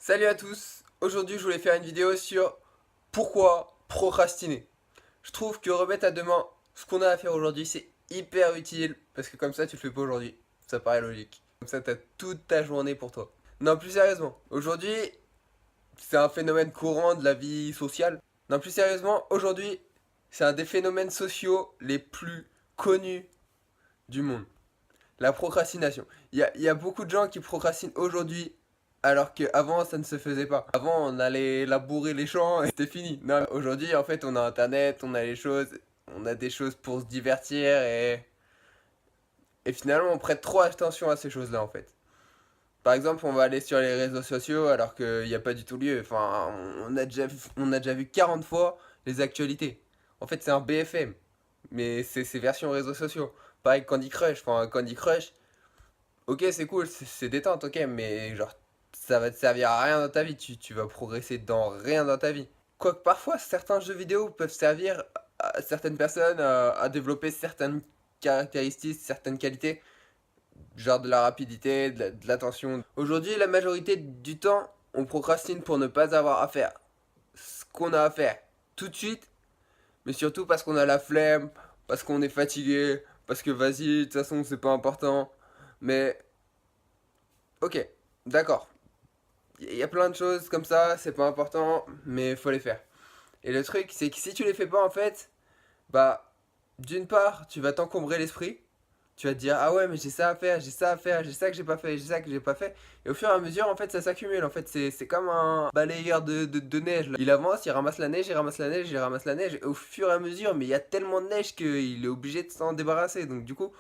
Salut à tous, aujourd'hui je voulais faire une vidéo sur pourquoi procrastiner. Je trouve que remettre à demain ce qu'on a à faire aujourd'hui c'est hyper utile parce que comme ça tu le fais pas aujourd'hui, ça paraît logique. Comme ça t'as toute ta journée pour toi. Non, plus sérieusement, aujourd'hui c'est un phénomène courant de la vie sociale. Non, plus sérieusement, aujourd'hui c'est un des phénomènes sociaux les plus connus du monde. La procrastination. Il y a beaucoup de gens qui procrastinent aujourd'hui alors qu'avant ça ne se faisait pas. Avant on allait labourer les champs et c'était fini. Non, aujourd'hui en fait on a internet, on a les choses, on a des choses pour se divertir et finalement on prête trop attention à ces choses-là en fait. Par exemple, on va aller sur les réseaux sociaux alors qu'il n'y a pas du tout lieu. Enfin, on a déjà vu 40 fois les actualités. En fait, c'est un BFM, mais c'est version réseaux sociaux. Pareil, Candy Crush. Enfin, Candy Crush, ok, c'est cool, c'est détente, ok, mais genre, ça va te servir à rien dans ta vie, tu vas progresser dans rien dans ta vie. Quoique parfois, certains jeux vidéo peuvent servir à certaines personnes à développer certaines caractéristiques, certaines qualités, genre de la rapidité, de l'attention. Aujourd'hui, la majorité du temps, on procrastine pour ne pas avoir à faire ce qu'on a à faire tout de suite, mais surtout parce qu'on a la flemme, parce qu'on est fatigué, parce que vas-y, de toute façon, c'est pas important. Mais ok, d'accord. Il y a plein de choses comme ça, c'est pas important, mais faut les faire. Et le truc, c'est que si tu les fais pas, en fait, bah, d'une part, tu vas t'encombrer l'esprit. Tu vas te dire, ah ouais, mais j'ai ça à faire, j'ai ça à faire, j'ai ça que j'ai pas fait, j'ai ça que j'ai pas fait. Et au fur et à mesure, en fait, ça s'accumule. En fait, c'est comme un balayeur de neige, là. Il avance, il ramasse la neige, il ramasse la neige, il ramasse la neige. Et au fur et à mesure, mais il y a tellement de neige qu'il est obligé de s'en débarrasser. Donc, du coup,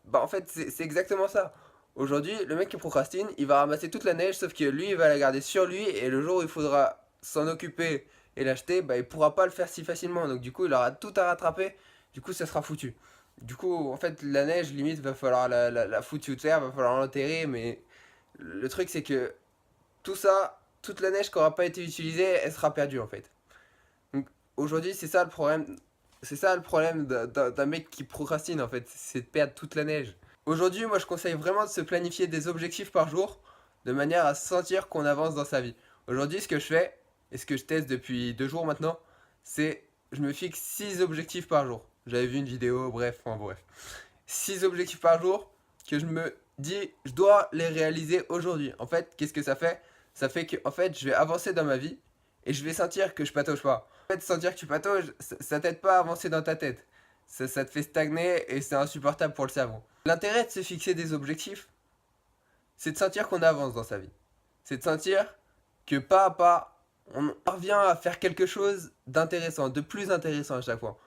bah en fait c'est exactement ça. Aujourd'hui, le mec qui procrastine, il va ramasser toute la neige, sauf que lui, il va la garder sur lui, et le jour où il faudra s'en occuper et l'acheter, bah il pourra pas le faire si facilement. Donc du coup, il aura tout à rattraper, du coup ça sera foutu. Du coup, en fait, la neige, limite, va falloir la foutre sous terre, va falloir l'enterrer, mais le truc c'est que tout ça, toute la neige qui aura pas été utilisée, elle sera perdue en fait. Donc aujourd'hui, c'est ça le problème. C'est ça le problème d'un mec qui procrastine en fait, c'est de perdre toute la neige. Aujourd'hui, moi je conseille vraiment de se planifier des objectifs par jour de manière à sentir qu'on avance dans sa vie. Aujourd'hui, ce que je fais et ce que je teste depuis 2 jours maintenant, c'est je me fixe 6 objectifs par jour. J'avais vu une vidéo, bref, enfin bref. 6 objectifs par jour que je me dis je dois les réaliser aujourd'hui. En fait, qu'est-ce que ça fait? Ça fait que en fait, je vais avancer dans ma vie et je vais sentir que je patauge pas. En fait, sentir que tu patauges, ça t'aide pas à avancer dans ta tête. Ça te fait stagner et c'est insupportable pour le cerveau. L'intérêt de se fixer des objectifs, c'est de sentir qu'on avance dans sa vie. C'est de sentir que pas à pas, on parvient à faire quelque chose d'intéressant, de plus intéressant à chaque fois.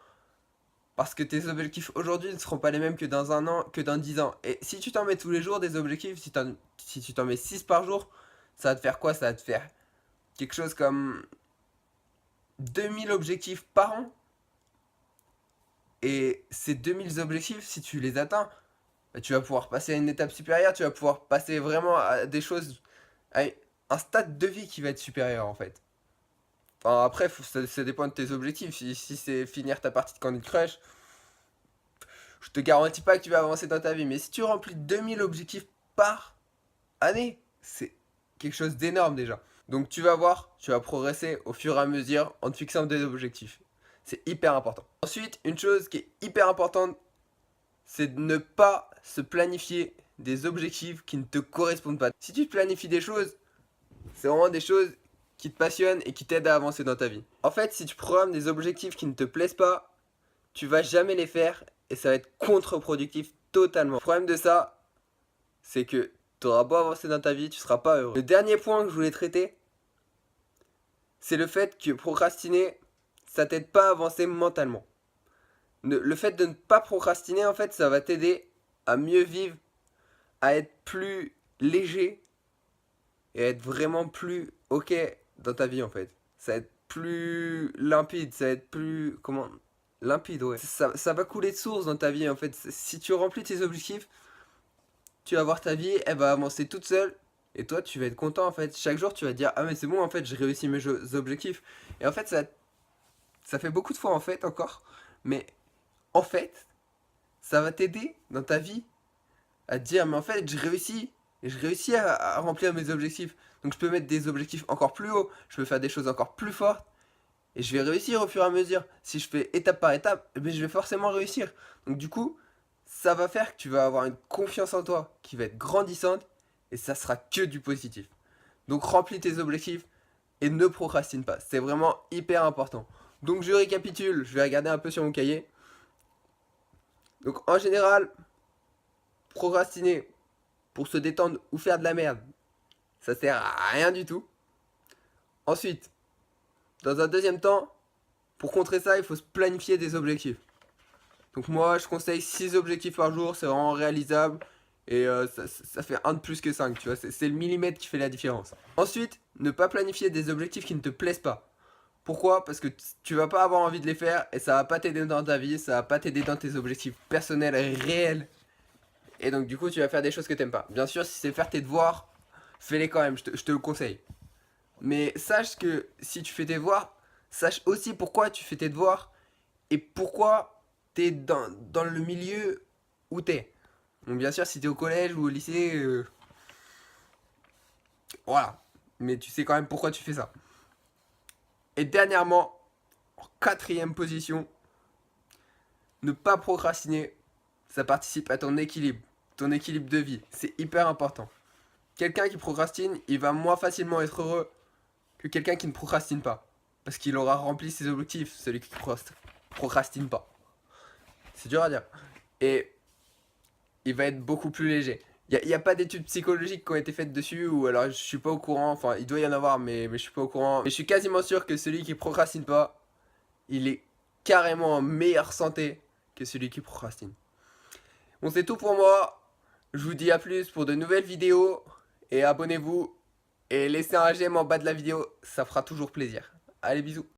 Parce que tes objectifs aujourd'hui ne seront pas les mêmes que dans un an, que dans 10 ans. Et si tu t'en mets tous les jours des objectifs, si tu t'en mets 6 par jour, ça va te faire quoi? Ça va te faire quelque chose comme 2000 objectifs par an. Et ces 2000 objectifs, si tu les atteins, bah, tu vas pouvoir passer à une étape supérieure, tu vas pouvoir passer vraiment à des choses, à un stade de vie qui va être supérieur en fait. Enfin, après, ça dépend de tes objectifs. Si c'est finir ta partie de Candy Crush, je te garantis pas que tu vas avancer dans ta vie. Mais si tu remplis 2000 objectifs par année, c'est quelque chose d'énorme déjà. Donc tu vas voir, tu vas progresser au fur et à mesure en te fixant des objectifs. C'est hyper important. Ensuite, une chose qui est hyper importante, c'est de ne pas se planifier des objectifs qui ne te correspondent pas. Si tu te planifies des choses, c'est vraiment des choses qui te passionnent et qui t'aident à avancer dans ta vie. En fait, si tu programmes des objectifs qui ne te plaisent pas, tu vas jamais les faire et ça va être contre-productif totalement. Le problème de ça, c'est que tu auras beau avancer dans ta vie, tu seras pas heureux. Le dernier point que je voulais traiter, c'est le fait que procrastiner, ça t'aide pas à avancer mentalement. Le fait de ne pas procrastiner, en fait, ça va t'aider à mieux vivre, à être plus léger et à être vraiment plus ok dans ta vie, en fait. Ça va être plus limpide, ça va être plus... Comment? Limpide, ouais. Ça va couler de source dans ta vie, en fait. Si tu remplis tes objectifs, tu vas voir ta vie, elle va avancer toute seule. Et toi, tu vas être content, en fait. Chaque jour, tu vas te dire, ah mais c'est bon, en fait, j'ai réussi mes objectifs. Et en fait, ça fait beaucoup de fois, en fait, encore. Mais en fait, ça va t'aider dans ta vie à te dire, mais en fait, j'ai réussi. et je réussis à remplir mes objectifs. Donc je peux mettre des objectifs encore plus hauts, je peux faire des choses encore plus fortes, et je vais réussir au fur et à mesure. Si je fais étape par étape, eh bien, je vais forcément réussir. Donc du coup, ça va faire que tu vas avoir une confiance en toi qui va être grandissante, et ça sera que du positif. Donc remplis tes objectifs et ne procrastine pas. C'est vraiment hyper important. Donc je récapitule, je vais regarder un peu sur mon cahier. Donc en général, procrastiner pour se détendre ou faire de la merde, ça sert à rien du tout. Ensuite, dans un deuxième temps, pour contrer ça, il faut se planifier des objectifs. Donc moi, je conseille 6 objectifs par jour, c'est vraiment réalisable. Et ça fait un de plus que 5, tu vois, c'est le millimètre qui fait la différence. Ensuite, ne pas planifier des objectifs qui ne te plaisent pas. Pourquoi? Parce que tu vas pas avoir envie de les faire et ça va pas t'aider dans ta vie, ça va pas t'aider dans tes objectifs personnels réels. Et donc du coup, tu vas faire des choses que t'aimes pas. Bien sûr, si c'est faire tes devoirs, fais-les quand même, je te le conseille. Mais sache que si tu fais tes devoirs, sache aussi pourquoi tu fais tes devoirs et pourquoi t'es dans le milieu où t'es. Donc bien sûr, si t'es au collège ou au lycée, voilà. Mais tu sais quand même pourquoi tu fais ça. Et dernièrement, en quatrième position, ne pas procrastiner, ça participe à ton équilibre de vie. C'est hyper important. Quelqu'un qui procrastine, il va moins facilement être heureux que quelqu'un qui ne procrastine pas. Parce qu'il aura rempli ses objectifs, celui qui procrastine pas. C'est dur à dire. Et il va être beaucoup plus léger. Il y a pas d'études psychologiques qui ont été faites dessus, ou alors je suis pas au courant, enfin il doit y en avoir, mais je suis pas au courant. Mais je suis quasiment sûr que celui qui procrastine pas, il est carrément en meilleure santé que celui qui procrastine. Bon, c'est tout pour moi. Je vous dis à plus pour de nouvelles vidéos, et abonnez-vous, et laissez un j'aime en bas de la vidéo, ça fera toujours plaisir. Allez, bisous.